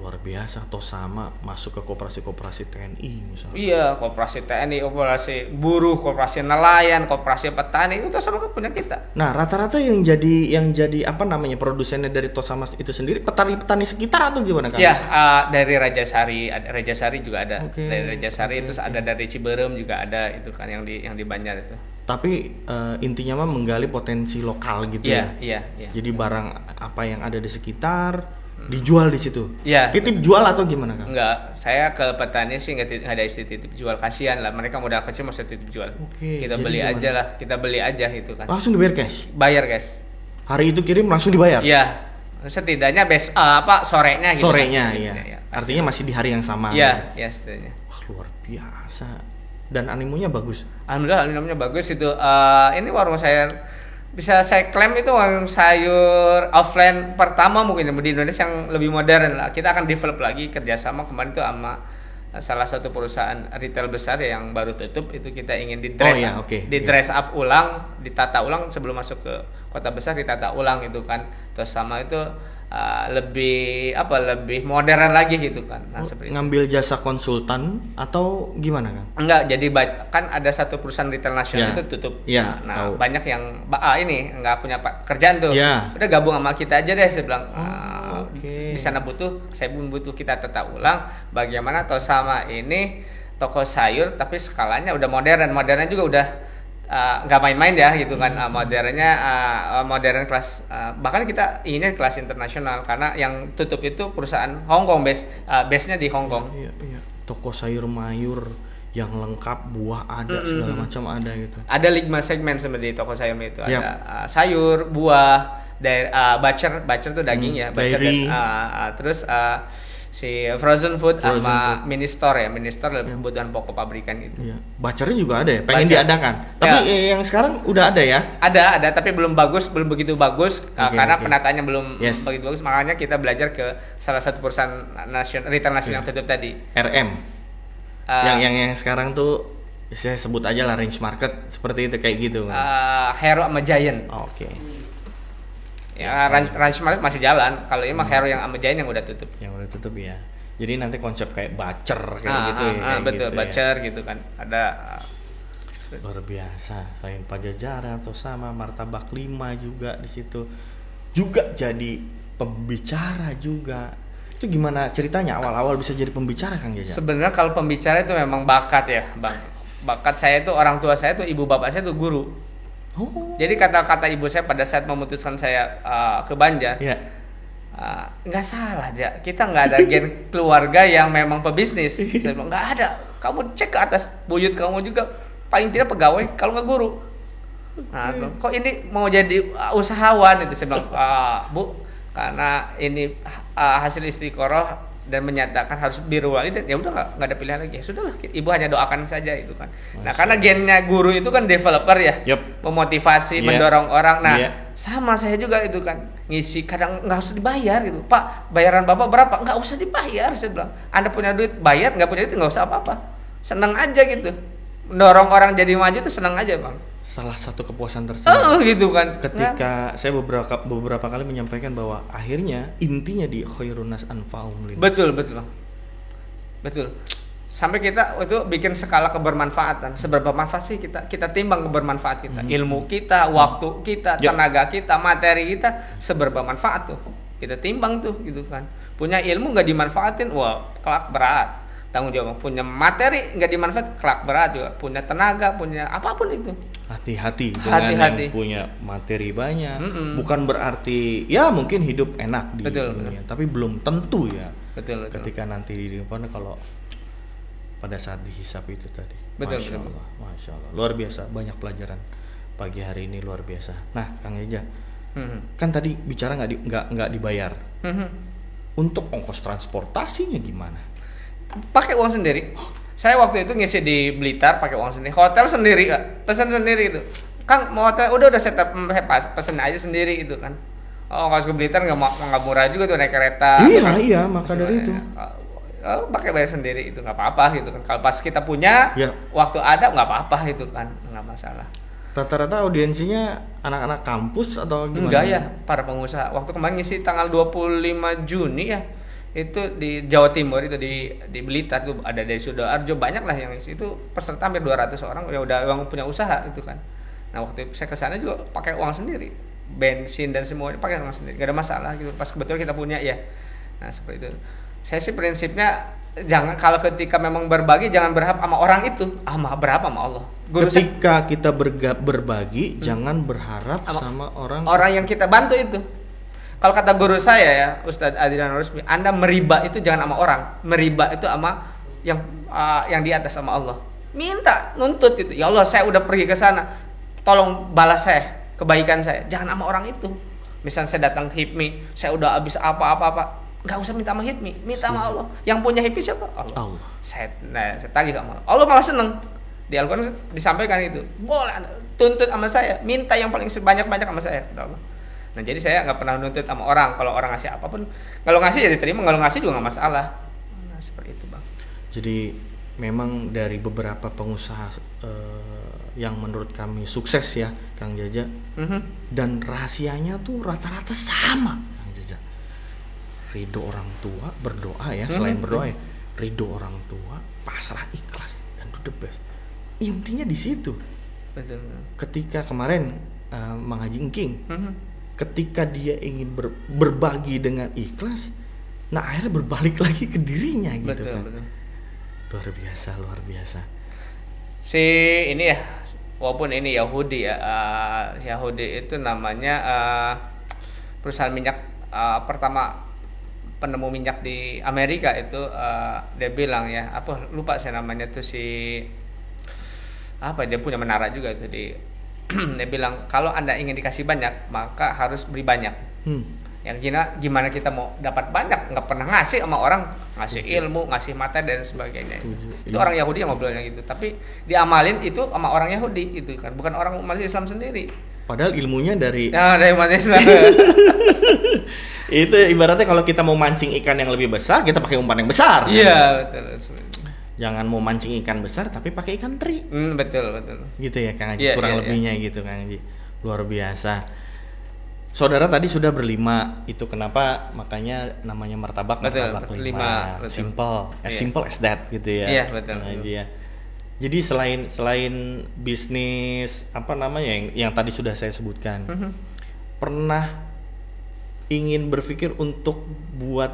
Luar biasa, Tosama masuk ke koperasi TNI misalnya. Iya, koperasi TNI, koperasi buruh, koperasi nelayan, koperasi petani, itu Tosama kan punya kita. Nah, rata-rata yang jadi apa namanya produsennya dari Tosama itu sendiri petani sekitar atau gimana kan? Iya, dari Rajasari juga ada. Dari Rajasari terus ada dari Ciberem juga ada, itu kan yang di Banjar itu. Tapi intinya mah menggali potensi lokal gitu ya. Iya. Jadi barang apa yang ada di sekitar dijual di situ. Iya. Titip jual atau gimana Kang? Enggak, saya ke petani sih nggak ada istilah titip jual, kasihan lah mereka modal kecil masa titip jual. Kita beli aja gitu kan. Langsung dibayar cash? Bayar guys. Hari itu kirim langsung dibayar? Iya. Setidaknya sorenya gitu. Sorenya kan? Ya. Artinya masih di hari yang sama. Iya, setidaknya. Wah, luar biasa. Dan animonya bagus. Alhamdulillah animonya bagus itu. Ini warung saya bisa saya klaim itu warung sayur offline pertama mungkin di Indonesia yang lebih modern lah. Kita akan develop lagi kerjasama kemarin itu sama salah satu perusahaan retail besar yang baru tutup, itu kita ingin dress up ulang, ditata ulang sebelum masuk ke kota besar, ditata ulang itu kan. Terus sama itu lebih modern lagi gitu kan. Nah, seperti ngambil jasa konsultan atau gimana kan? Enggak, jadi kan ada satu perusahaan retail nasional itu tutup. Nah, banyak yang ini enggak punya kerjaan tuh. Udah gabung sama kita aja deh, saya bilang. Di sana saya butuh kita tata ulang bagaimana Tosama ini toko sayur tapi skalanya udah modernnya juga udah nggak main-main ya gitu kan. Modern kelas, bahkan kita inginnya kelas internasional karena yang tutup itu perusahaan Hong Kong base-nya di Hong Kong. Iya. Toko sayur mayur yang lengkap, buah ada, segala macam ada gitu. Ada 5 segmen sebenarnya di toko sayur itu. Ada sayur, buah, butcher tuh daging ya, butcher terus si frozen food sama mini store kebutuhan pokok pabrikan gitu. Iya. Butchernya juga ada ya, pengen diadakan. Tapi yang sekarang udah ada ya? Ada tapi belum begitu bagus karena penataannya belum begitu bagus. Makanya kita belajar ke salah satu perusahaan retail nasional yang tutup tadi. RM. Yang sekarang tuh saya sebut aja lah Range Market seperti itu kayak gitu. Hero sama Giant. Oke. Ya, Range Market masih jalan. Kalau ini mah Hero yang sama Giant yang udah tutup. Yang udah tutup ya. Jadi nanti konsep kayak Butcher kayak gitu ya. Betul, gitu Butcher gitu kan. Ada luar biasa. Selain Pajajaran atau sama Martabak 5 juga di situ. Juga jadi pembicara juga. Itu gimana ceritanya awal-awal bisa jadi pembicara Kang Jaja? Sebenarnya kalau pembicara itu memang bakat ya, Bang. Bakat saya itu orang tua saya tuh ibu bapak saya tuh guru. Jadi kata-kata ibu saya pada saat memutuskan saya ke Banjar, nggak salah aja. Kita nggak ada gen keluarga yang memang pebisnis. Saya bilang nggak ada. Kamu cek ke atas buyut kamu juga paling tidak pegawai, kalau nggak guru. Nah, kok ini mau jadi usahawan itu? Saya bilang Bu, karena ini hasil istiqoroh dan menyatakan harus biru walidain, ya udah nggak ada pilihan lagi. Ya sudahlah, ibu hanya doakan saja itu kan. Nah, karena gennya guru itu kan developer ya, memotivasi, mendorong orang. Nah, sama saya juga itu kan ngisi, kadang nggak usah dibayar gitu. Pak, bayaran bapak berapa? Nggak usah dibayar, saya bilang. Anda punya duit bayar, nggak punya duit nggak usah apa-apa. Senang aja gitu. Mendorong orang jadi maju itu senang aja Bang. Salah satu kepuasan tersendiri gitu kan. Ketika saya beberapa kali menyampaikan bahwa akhirnya intinya di khairun nas anfa'uhum linnas. Betul. Sampai kita itu bikin skala kebermanfaatan. Seberapa manfaat sih kita timbang kebermanfaat kita. Ilmu kita, waktu kita, tenaga kita, materi kita, seberapa manfaat tuh. Kita timbang tuh gitu kan. Punya ilmu enggak dimanfaatin, wah kelak berat. tanggung jawab, punya materi nggak dimanfaat kelak berat juga, punya tenaga, punya apapun itu. Hati-hati dengan yang punya materi banyak. Bukan berarti ya mungkin hidup enak di dunia, tapi belum tentu ya. Betul. Ketika nanti di depan kalau pada saat dihisap itu tadi. Masya Allah, luar biasa, banyak pelajaran pagi hari ini, luar biasa. Nah, Kang Eja, kan tadi bicara nggak dibayar. Untuk ongkos transportasinya gimana? Pakai uang sendiri. Saya waktu itu ngisi di Blitar pakai uang sendiri. Hotel sendiri, Kak. Pesan sendiri itu. Kang mau hotel udah setup pesen aja sendiri itu kan. Oh, kalau ke Blitar nggak murah juga tuh naik kereta. Iya, maka dari itu. Pakai bayar sendiri itu nggak apa-apa gitu kan. Kalau pas kita punya, waktu ada nggak apa-apa itu kan, nggak masalah. Rata-rata audiensinya anak-anak kampus atau gimana? Enggak ya, para pengusaha. Waktu kemarin ngisi tanggal 25 Juni ya. Itu di Jawa Timur itu di Blitar tuh ada dari Sidoarjo, banyak lah yang ngisi. Itu peserta hampir 200 orang ya udah yang punya usaha itu kan. Nah, waktu saya ke sana juga pakai uang sendiri. Bensin dan semuanya pakai uang sendiri. Gak ada masalah gitu. Pas kebetulan kita punya ya. Nah, seperti itu. Saya sih prinsipnya jangan, kalau ketika memang berbagi jangan berharap sama orang itu, berharap sama Allah. Ketika kita berbagi jangan berharap sama orang yang kita bantu itu. Kalau kata guru saya ya, Ustadz Adrian Rusmi, Anda meriba itu jangan sama orang, meriba itu sama yang di atas, sama Allah. Minta, nuntut gitu. Ya Allah, saya udah pergi ke sana, tolong balas saya, kebaikan saya. Jangan sama orang itu. Misalnya saya datang HIPMI, saya udah habis apa-apa, nggak usah minta sama HIPMI, minta sama Allah. Yang punya HIPMI siapa? Allah. Saya tagih sama Allah. Allah malah seneng. Di Al-Quran disampaikan itu. Boleh Anda tuntut sama saya, minta yang paling sebanyak-banyak sama saya, kata Allah. Nah, jadi saya nggak pernah nuntut sama orang. Kalau orang ngasih apapun, kalau ngasih ya diterima, kalau ngasih juga nggak masalah. Nah, seperti itu, Bang. Jadi memang dari beberapa pengusaha yang menurut kami sukses ya, Kang Jaja, dan rahasianya tuh rata-rata sama, Kang Jaja. Ridho orang tua, berdoa ya, selain berdoa ya, ridho orang tua, pasrah, ikhlas, dan itu the best. Intinya di situ. Betul. Ketika kemarin Mang Haji Engking, ketika dia ingin berbagi dengan ikhlas, nah akhirnya berbalik lagi ke dirinya gitu. Betul, kan. Betul. Luar biasa. Si ini ya, walaupun ini Yahudi ya, Yahudi itu namanya perusahaan minyak pertama penemu minyak di Amerika itu, dia bilang ya, lupa saya namanya tuh dia punya menara juga itu di dia bilang kalau Anda ingin dikasih banyak maka harus beri banyak. Yang gimana kita mau dapat banyak, nggak pernah ngasih sama orang, ngasih ilmu, ngasih mata dan sebagainya. Itu orang Yahudi yang ngobrolnya gitu, tapi diamalin itu sama orang Yahudi itu kan, bukan orang umat Islam sendiri. Padahal ilmunya dari umat Islam. Itu ibaratnya kalau kita mau mancing ikan yang lebih besar, kita pakai umpan yang besar. Iya, betul. Jangan mau mancing ikan besar tapi pakai ikan teri. Betul. Gitu ya Kang Haji, kurang lebihnya gitu Kang Haji. Luar biasa. Saudara tadi sudah berlima, itu kenapa makanya namanya martabak lima. Simple, simple as that gitu ya. Iya, betul. Kang Haji ya. Jadi selain bisnis yang tadi sudah saya sebutkan, pernah ingin berpikir untuk buat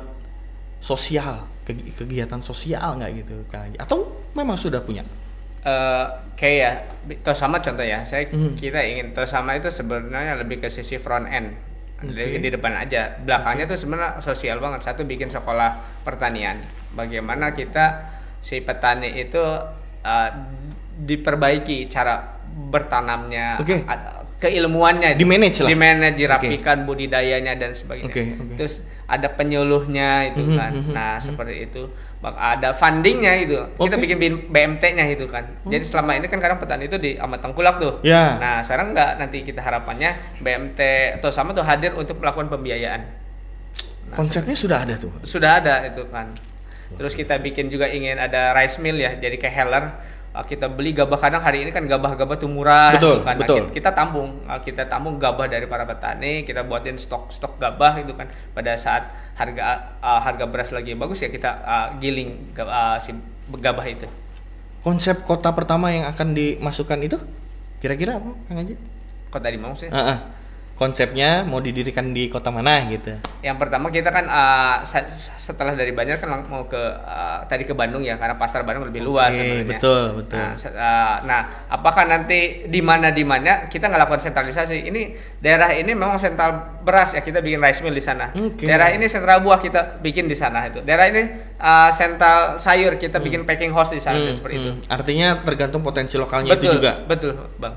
sosial, kegiatan sosial nggak gitu Kang Haji? Atau memang sudah punya? Kayak Tosama contoh ya, kita ingin Tosama itu sebenarnya lebih ke sisi front end, di depan aja. Belakangnya tuh sebenarnya sosial banget. Satu, bikin sekolah pertanian. Bagaimana kita si petani itu diperbaiki cara bertanamnya, keilmuannya, di-manage, dirapikan budidayanya dan sebagainya. Terus ada penyuluhnya itu kan. Nah, seperti itu. Ada fundingnya itu. Kita bikin BMT-nya itu kan. Jadi selama ini kan kadang petani itu di Amat Tengkulak tuh. Yeah. Nah, sekarang enggak, nanti kita harapannya BMT atau sama tuh hadir untuk melakukan pembiayaan. Nah, konsepnya sudah ada tuh. Sudah ada itu kan. Terus kita bikin juga ingin ada rice mill ya, jadi kayak Heller. Kita beli gabah, kadang hari ini kan gabah-gabah tuh murah. Betul, kan. betul. Nah, kita tampung gabah dari para petani, kita buatin stok gabah itu kan. Pada saat harga beras lagi bagus ya kita giling si gabah itu. Konsep kota pertama yang akan dimasukkan itu kira-kira apa Kang Haji? Kota di mana sih? konsepnya mau didirikan di kota mana gitu? Yang pertama kita kan setelah dari Banjar kan mau ke tadi ke Bandung ya, karena pasar Bandung lebih luas sebenarnya. Betul. Nah, apakah nanti di mana kita nggak lakukan sentralisasi? Ini daerah ini memang sentral beras ya, kita bikin rice mill di sana. Daerah ini sentral buah, kita bikin di sana itu. Daerah ini sentral sayur, kita bikin packing house di sana seperti itu. Artinya tergantung potensi lokalnya itu juga. Betul, Bang.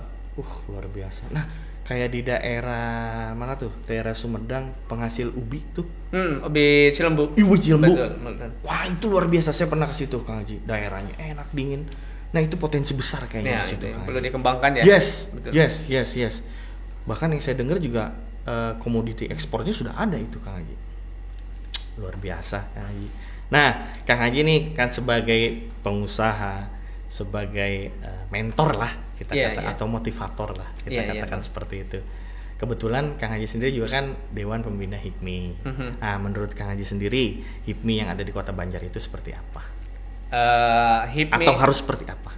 Luar biasa. Nah, kayak di daerah mana tuh? Daerah Sumedang penghasil ubi tuh. Ubi Cilembu. Ubi Cilembu. Betul. Wah, itu luar biasa. Saya pernah ke situ, Kang Haji. Daerahnya enak, dingin. Nah, itu potensi besar kayaknya di situ. Perlu dikembangkan ya. Yes. Betul. Yes. Bahkan yang saya dengar juga komoditi ekspornya sudah ada itu, Kang Haji. Luar biasa, Kang Haji. Nah, Kang Haji nih kan sebagai pengusaha, sebagai mentor lah kita katakan, atau motivator lah kita katakan seperti itu. Kebetulan Kang Haji sendiri juga kan Dewan Pembina HIPMI. Nah, menurut Kang Haji sendiri, HIPMI yang ada di Kota Banjar itu seperti apa? HIPMI atau harus seperti apa?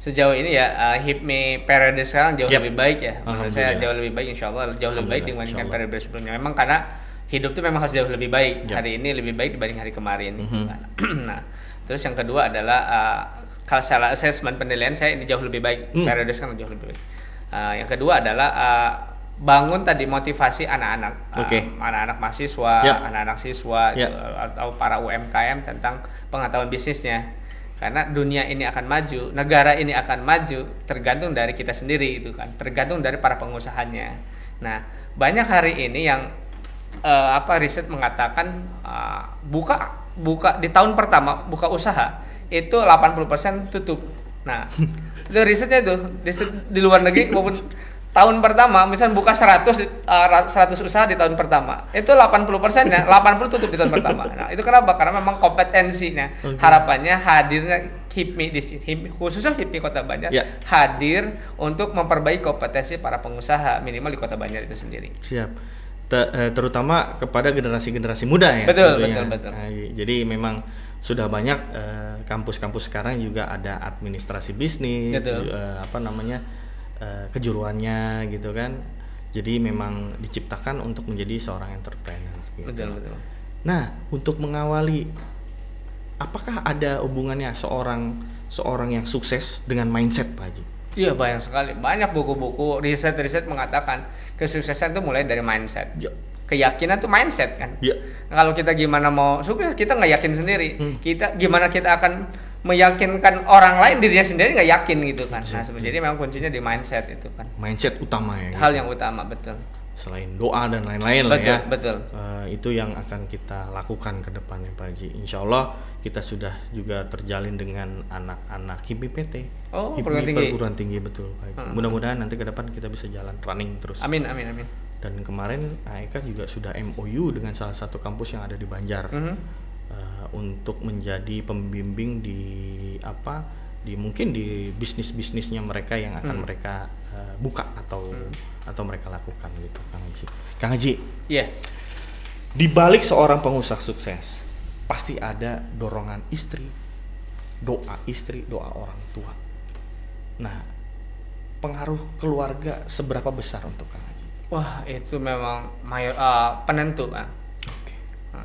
Sejauh ini ya HIPMI periode sekarang jauh lebih baik ya. Menurut saya jauh lebih baik, insya Allah jauh lebih baik dibandingkan periode sebelumnya. Memang karena hidup tuh memang harus jauh lebih baik. Hari ini lebih baik dibanding hari kemarin. Nah, terus yang kedua adalah kalau salah assessment penilaian saya ini jauh lebih baik, periode sekarang jauh lebih baik. Yang kedua adalah bangun tadi motivasi anak-anak, anak-anak mahasiswa, anak-anak siswa atau para UMKM tentang pengetahuan bisnisnya. Karena dunia ini akan maju, negara ini akan maju tergantung dari kita sendiri itu kan, tergantung dari para pengusahanya. Nah, banyak hari ini yang riset mengatakan buka di tahun pertama buka usaha itu 80% tutup. Nah, itu risetnya itu di luar negeri maupun tahun pertama, misalnya buka 100 usaha di tahun pertama, itu 80%-nya 80 tutup di tahun pertama. Nah, itu kenapa? Karena memang kompetensinya. Harapannya hadirnya HIPMI di sini, khususnya HIPMI Kota Banjar hadir untuk memperbaiki kompetensi para pengusaha minimal di Kota Banjar itu sendiri. Siap. Terutama kepada generasi-generasi muda ya. Betul. Nah, jadi memang sudah banyak kampus-kampus sekarang juga ada administrasi bisnis, kejuruannya gitu kan. Jadi memang diciptakan untuk menjadi seorang entrepreneur gitu. Betul. Nah, untuk mengawali, apakah ada hubungannya seorang yang sukses dengan mindset, Pak Haji? Iya, banyak sekali. Banyak buku-buku riset mengatakan kesuksesan itu mulai dari mindset. Keyakinan tuh mindset kan. Nah, kalau kita gimana mau sukses, kita nggak yakin sendiri. Gimana kita akan meyakinkan orang lain, dirinya sendiri nggak yakin gitu kan. Nah, jadi memang kuncinya di mindset itu kan. Mindset utama ya. Hal yang utama, betul. Selain doa dan lain-lain lah ya. Betul. Itu yang akan kita lakukan ke depannya, Pak Haji. Insya Allah kita sudah juga terjalin dengan anak-anak HIPMI PT. Perguruan tinggi betul, Pak Haji. Mudah-mudahan nanti ke depan kita bisa jalan running terus. Amin. Dan kemarin AEK juga sudah MOU dengan salah satu kampus yang ada di Banjar untuk menjadi pembimbing mungkin di bisnisnya mereka yang akan mereka buka atau mereka lakukan gitu, Kang Haji. Iya. Di balik seorang pengusaha sukses pasti ada dorongan istri, doa orang tua. Nah, pengaruh keluarga seberapa besar untuk Kang Haji? Wah, itu memang penentu, Bang.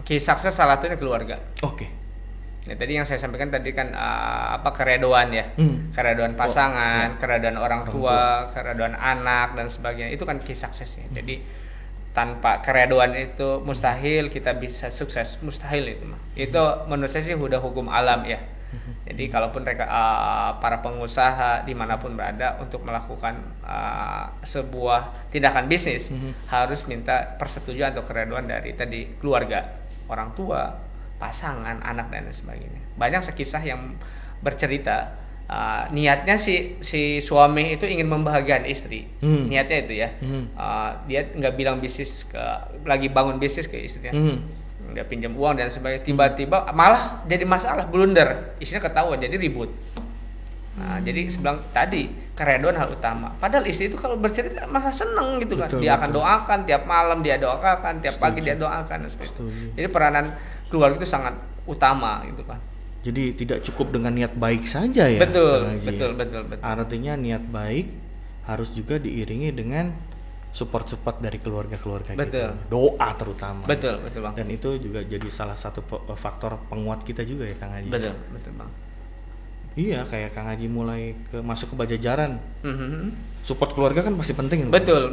Kisah sukses salah satunya keluarga. Nah, tadi yang saya sampaikan tadi kan keredoan ya, keredoan pasangan, keredoan orang tua, keredoan anak dan sebagainya. Itu kan kisah suksesnya. Jadi tanpa keredoan itu mustahil kita bisa sukses, mustahil itu mah. Itu menurut saya sih udah hukum alam ya. Jadi kalaupun mereka para pengusaha dimanapun berada untuk melakukan sebuah tindakan bisnis harus minta persetujuan atau keredoan dari tadi keluarga, orang tua, pasangan, anak dan sebagainya. Banyak kisah yang bercerita niatnya si suami itu ingin membahagiakan istri, niatnya itu ya. Dia nggak bilang bisnis lagi bangun bisnis ke istrinya. Dia pinjam uang dan sebagainya, tiba-tiba malah jadi masalah, blunder, istrinya ketahuan jadi ribut. Nah, jadi sebelah tadi keredoan hal utama. Padahal istri itu kalau bercerita malah seneng gitu kan. Dia akan doakan tiap malam, dia doakan tiap pagi, dia doakan dan sebagainya. Jadi peranan keluarga itu sangat utama gitu kan. Jadi tidak cukup dengan niat baik saja ya. Betul. Artinya niat baik harus juga diiringi dengan support dari keluarga gitu, Betul. doa terutama. Betul Bang. Dan itu juga jadi salah satu faktor penguat kita juga ya Kang Haji. Betul Bang. Iya, kayak Kang Haji mulai masuk ke Pajajaran, Mhm. support keluarga kan pasti penting. Betul.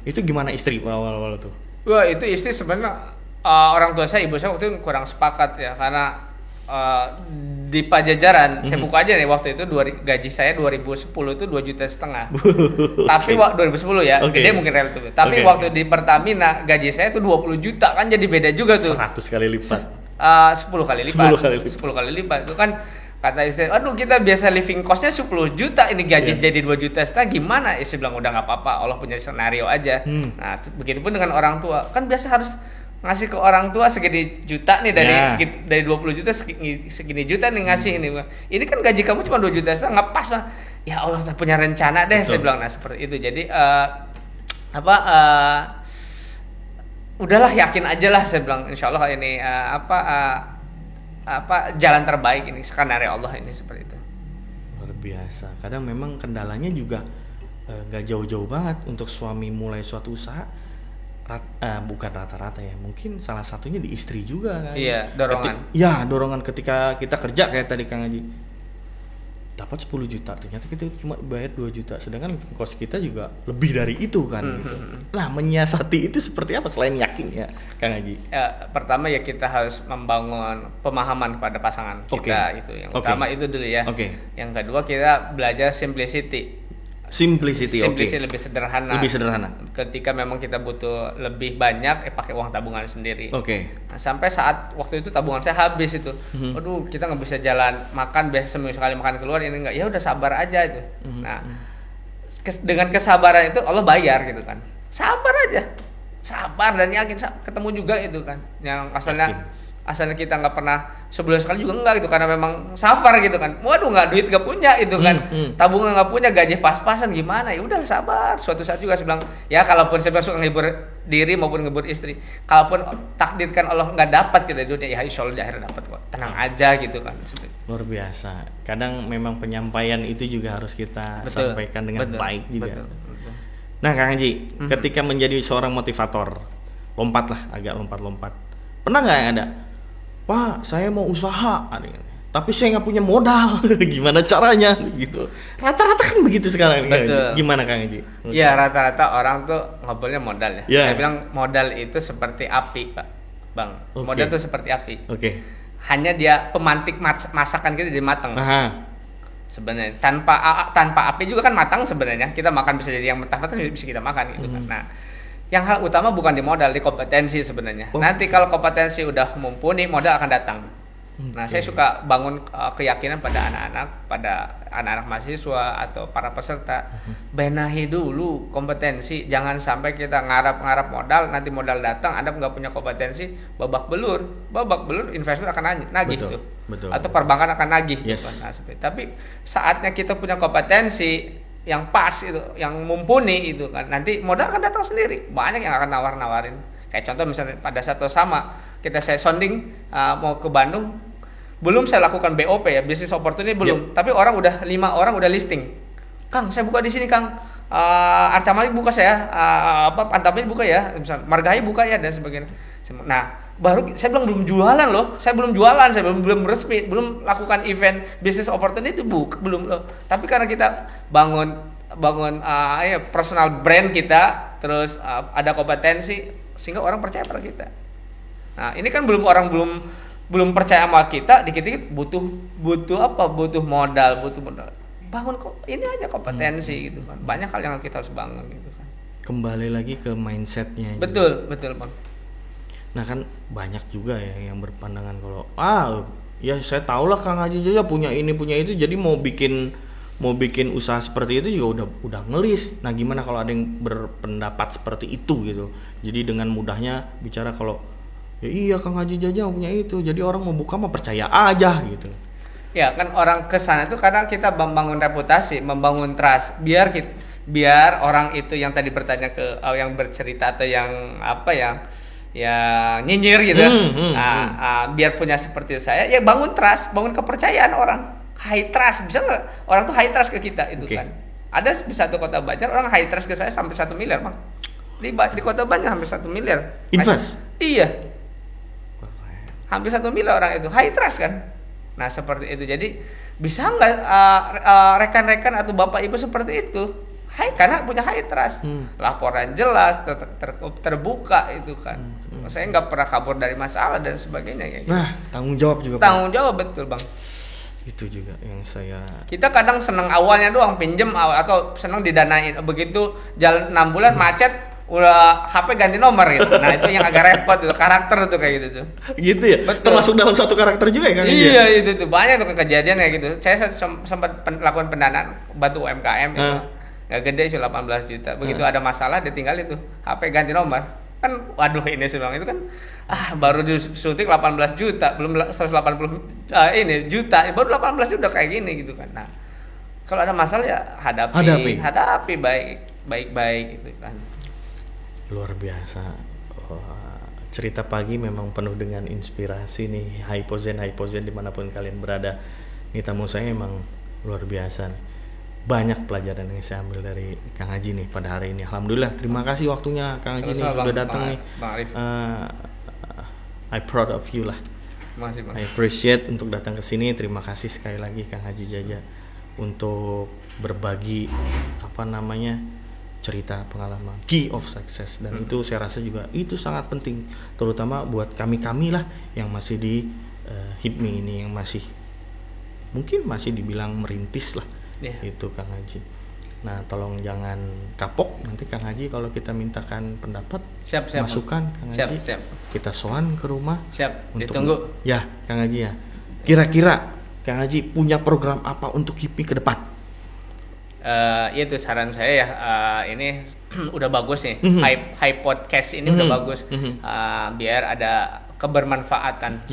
Itu gimana istri awal-awal tuh? Wah, itu istri sebenarnya orang tua saya, ibu saya waktu itu kurang sepakat ya, karena di Pajajaran saya buka aja nih, waktu itu gaji saya 2010 itu 2,5 juta. Tapi 2010 ya, gede mungkin relatif. Tapi waktu di Pertamina gaji saya itu 20 juta, kan jadi beda juga tuh. 100 kali lipat. 10 kali lipat. 10 kali lipat. Itu kan kata istri, aduh kita biasa living costnya 10 juta, ini gaji jadi 2,5 juta, gimana? Istri bilang udah nggak apa-apa, Allah punya skenario aja. Nah, begitupun dengan orang tua, kan biasa harus ngasih ke orang tua segini juta nih, dari 20 juta segini juta nih ngasih ini. Ini kan gaji kamu cuma 2,5 juta, nggak pas Bang. Ya Allah, kita punya rencana deh. Betul. Saya bilang, nah seperti itu. Jadi udahlah, yakin aja lah, saya bilang, insya Allah ini jalan terbaik ini, skenario Allah ini, seperti itu. Luar biasa. Kadang memang kendalanya juga nggak jauh-jauh banget untuk suami mulai suatu usaha. Bukan rata-rata ya, mungkin salah satunya di istri juga kan. Iya, dorongan. Dorongan ketika kita kerja kayak tadi Kang Haji, dapat 10 juta, ternyata kita cuma bayar 2 juta, sedangkan kos kita juga lebih dari itu kan. Gitu. Nah, menyiasati itu seperti apa selain yakin ya Kang Haji? Pertama ya kita harus membangun pemahaman pada pasangan kita, itu yang utama itu dulu ya. Yang kedua kita belajar simplicity lebih sederhana. Ketika memang kita butuh lebih banyak, pakai uang tabungan sendiri. Nah, sampai saat waktu itu tabungan saya habis itu, aduh kita nggak bisa jalan makan, biasa seminggu sekali makan keluar, ini nggak, ya udah sabar aja itu. Nah, dengan kesabaran itu Allah bayar gitu kan. Sabar dan yakin, ketemu juga itu kan. Yang asalnya kita nggak pernah sebulan sekali juga enggak gitu, karena memang safar gitu kan. Waduh, duit nggak punya itu kan, tabungan nggak punya, gaji pas-pasan, gimana ya, udah sabar. Suatu saat juga saya bilang, ya kalaupun saya suka ngibur diri maupun ngibur istri, kalaupun takdirkan Allah nggak dapat kita duitnya, ya insya Allah di akhirnya dapat kok, tenang aja gitu kan. Luar biasa. Kadang memang penyampaian itu juga harus kita sampaikan dengan baik juga. Betul. Nah Kang Haji, ketika menjadi seorang motivator, agak lompat. Pernah nggak yang ada, Pak, saya mau usaha, tapi saya nggak punya modal, gimana caranya gitu? Rata-rata kan begitu sekarang. Betul. Gimana Kang Haji? Ya rata-rata orang tuh ngobrolnya modal ya. Saya bilang modal itu seperti api, Pak, Bang. Modal itu seperti api. Hanya dia pemantik masakan kita jadi matang. Sebenarnya tanpa api juga kan matang sebenarnya. Kita makan bisa jadi yang mentah-mentah, bisa kita makan gitu kan. Nah, yang hal utama bukan di modal, di kompetensi sebenarnya. Nanti kalau kompetensi udah mumpuni, modal akan datang. Nah, saya suka bangun keyakinan pada anak-anak mahasiswa atau para peserta. Benahi dulu kompetensi, jangan sampai kita ngarap modal, nanti modal datang, Anda nggak punya kompetensi, babak belur, investor akan nagih tuh. Atau perbankan akan nagih. Nah, tapi saatnya kita punya kompetensi yang pas itu, yang mumpuni itu kan, nanti modal akan datang sendiri. Banyak yang akan nawarin. Kayak contoh misalnya pada saat sama saya sounding mau ke Bandung, belum saya lakukan BOP ya, business opportunity belum. Tapi 5 orang udah listing. Kang, saya buka di sini Kang. Arca Malik buka saya, Pantamin buka ya, misalnya Margahayu buka ya dan sebagainya. Nah, baru saya bilang belum jualan loh, saya belum resmi, belum lakukan event business opportunity belum loh. Tapi karena kita bangun personal brand kita, terus ada kompetensi sehingga orang percaya pada kita. Nah, ini kan orang belum percaya sama kita, dikit-dikit butuh modal. Bangun ini aja kompetensi gitu kan. Banyak hal yang kita harus bangun gitu kan. Kembali lagi ke mindsetnya. Betul Bang. Nah kan banyak juga ya yang berpandangan kalau ya saya tahu lah Kang Haji aja punya ini punya itu, jadi mau bikin usaha seperti itu juga udah ngelis. Nah gimana kalau ada yang berpendapat seperti itu gitu, jadi dengan mudahnya bicara kalau ya iya Kang Haji Jaja punya itu, jadi orang mau buka mah percaya aja gitu. Ya kan orang kesana itu kadang kita membangun reputasi, membangun trust, biar orang itu yang tadi bertanya ke yang bercerita atau yang yang nyinyir gitu. Biar punya seperti saya, ya bangun trust, bangun kepercayaan orang. High trust, bisa nggak orang tuh high trust ke kita itu kan. Ada di satu kota Banjar orang high trust ke saya sampai 1 miliar bang. Di kota Banjar hampir 1 miliar. Invest? Iya. Hampir 1 miliar orang itu high trust kan. Nah seperti itu. Jadi bisa nggak rekan-rekan atau bapak ibu seperti itu? Karena punya high trust, laporan jelas, terbuka itu kan. Saya nggak pernah kabur dari masalah dan sebagainya. Kayak nah, gitu. Tanggung jawab juga. Tanggung jawab betul bang. Itu juga yang saya. Kita kadang senang awalnya doang pinjem atau senang didanain. Begitu jalan 6 bulan macet, udah HP ganti nomor gitu. Nah itu yang agak repot itu, karakter tuh kayak gitu tuh. Gitu ya. Betul. Termasuk dalam satu karakter juga ya kan? Iya itu tuh banyak tuh kejadian kayak gitu. Saya sempat lakukan pendanaan bantu UMKM. Gitu. Nggak gede sih 18 juta. Begitu ada masalah dia tinggal itu HP ganti nomor. Kan waduh ini sih bang itu kan baru di syuting 18 juta belum 180 ini juta baru 18 juta kayak gini gitu kan. Nah kalau ada masalah ya hadapi baik gitu kan. Luar biasa. Cerita pagi memang penuh dengan inspirasi nih. Hypozen dimanapun kalian berada. Ini tamu saya emang luar biasa nih. Banyak pelajaran yang saya ambil dari Kang Haji nih pada hari ini. Alhamdulillah, terima kasih waktunya Kang Haji nih sudah datang nih. I proud of you lah. Makasih, Bang. I appreciate untuk datang ke sini. Terima kasih sekali lagi Kang Haji Jaja untuk berbagi cerita pengalaman key of success dan itu saya rasa juga itu sangat penting terutama buat kami lah yang masih di HIPMI ini yang mungkin masih dibilang merintis lah. Itu Kang Haji. Nah tolong jangan kapok nanti Kang Haji kalau kita mintakan pendapat siap, masukan Kang Haji siap. Kita soan ke rumah ditunggu ya Kang Haji ya. Kira-kira Kang Haji punya program apa untuk HIPMI ke depan? Itu saran saya ya ini udah bagus nih high podcast ini udah bagus biar ada kebermanfaatan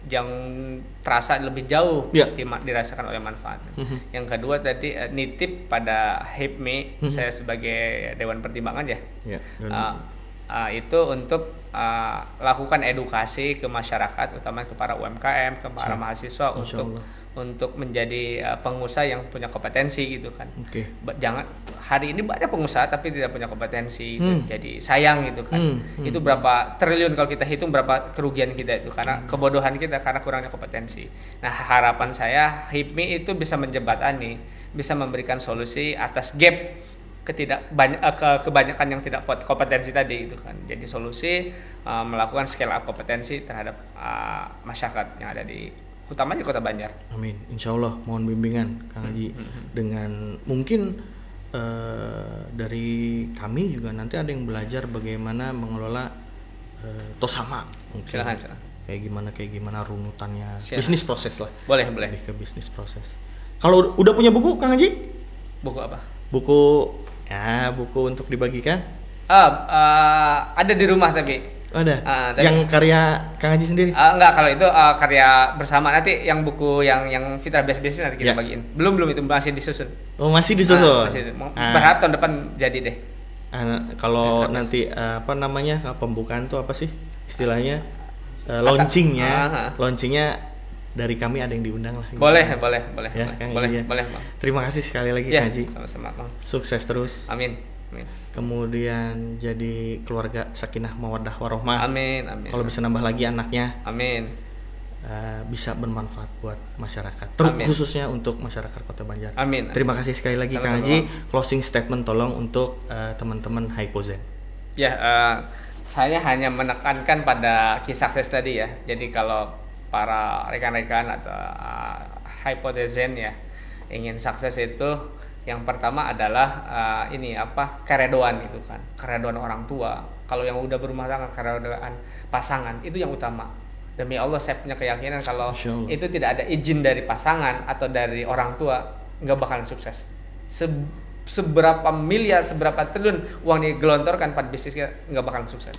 yang terasa lebih jauh dirasakan oleh manfaat. Yang kedua tadi nitip pada HIPMI saya sebagai Dewan Pertimbangan itu untuk lakukan edukasi ke masyarakat utama ke para UMKM ke para mahasiswa untuk menjadi pengusaha yang punya kompetensi gitu kan. Jangan hari ini banyak pengusaha tapi tidak punya kompetensi gitu. Jadi sayang gitu kan. Itu berapa triliun kalau kita hitung berapa kerugian kita itu karena kebodohan kita karena kurangnya kompetensi. Nah, harapan saya HIPMI itu bisa menjembatani, bisa memberikan solusi atas gap kebanyakan yang tidak kompetensi tadi itu kan. Jadi solusi melakukan scale up kompetensi terhadap masyarakat yang ada di utamanya Kota Banjar. Amin. Insya Allah mohon bimbingan Kang Haji dengan mungkin dari kami juga nanti ada yang belajar bagaimana mengelola Tosama mungkin. Silakan. Kayak gimana runutannya. Bisnis proses lah. Boleh. Lebih ke bisnis proses. Kalau udah punya buku Kang Haji? Buku apa? Buku untuk dibagikan? Ada di rumah tapi. Ada. Yang karya Kang Haji sendiri? Enggak, kalau itu karya bersama nanti yang buku yang Fitrah Bisnis nanti kita bagiin. Belum itu masih disusun. Oh, masih disusun. Berharap tahun depan jadi deh. Kalau nanti pembukaan tuh apa sih istilahnya? Launchingnya dari kami ada yang diundang lah. Boleh. Ya, boleh. Terima kasih sekali lagi Kang Haji. Sama-sama, Bang. Sukses terus. Amin. Kemudian jadi keluarga sakinah mawaddah warohmah. Amin. Kalau bisa nambah lagi anaknya. Amin. Bisa bermanfaat buat masyarakat. Khususnya untuk masyarakat Kota Banjar. Amin. Terima kasih sekali lagi Kang Haji. Closing statement tolong untuk teman-teman Hypozen. Ya, saya hanya menekankan pada key success tadi ya. Jadi kalau para rekan-rekan atau Hypozen ya ingin sukses itu yang pertama adalah keredoan gitu kan, keredoan orang tua. Kalau yang udah berumah tangga, keredoan pasangan itu yang utama. Demi Allah saya punya keyakinan kalau itu tidak ada izin dari pasangan atau dari orang tua nggak bakalan sukses. Seberapa miliar, seberapa triliun uang digelontorkan pada bisnis nggak bakalan sukses.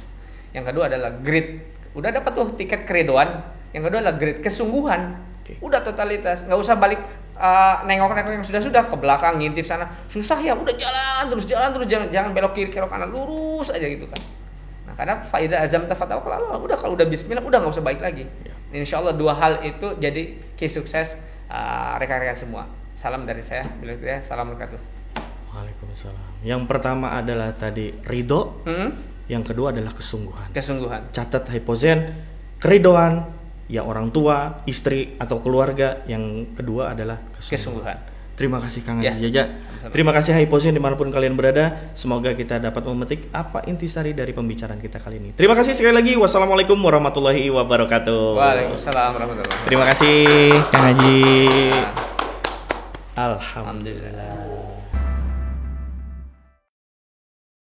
Yang kedua adalah grit. Udah dapat tuh tiket keredoan. Yang kedua adalah grit, kesungguhan. Udah totalitas, nggak usah balik nengok-nengok yang sudah ke belakang ngintip sana susah ya, udah jalan terus jangan belok kiri belok kanan, lurus aja gitu kan. Nah karena faidah azam tafatawakal Allah, udah kalau udah bismillah udah nggak usah balik lagi. Insyaallah dua hal itu jadi key sukses rekan-rekan semua. Salam dari saya, assalamualaikum warahmatullahi wabarakatuh. Yang pertama adalah tadi ridho, Hmm? yang kedua adalah kesungguhan. Kesungguhan. Catat Hypozen, keridoan ya orang tua, istri atau keluarga. Yang kedua adalah kesungguhan. Terima kasih Kang Ya, Haji Jaja. sama-sama. Terima kasih Hypozen dimanapun kalian berada. Semoga kita dapat memetik apa intisari dari pembicaraan kita kali ini. Terima kasih sekali lagi. Wassalamualaikum warahmatullahi wabarakatuh. Waalaikumsalam warahmatullahi wabarakatuh. Terima kasih Kang Haji. Alhamdulillah. Alhamdulillah.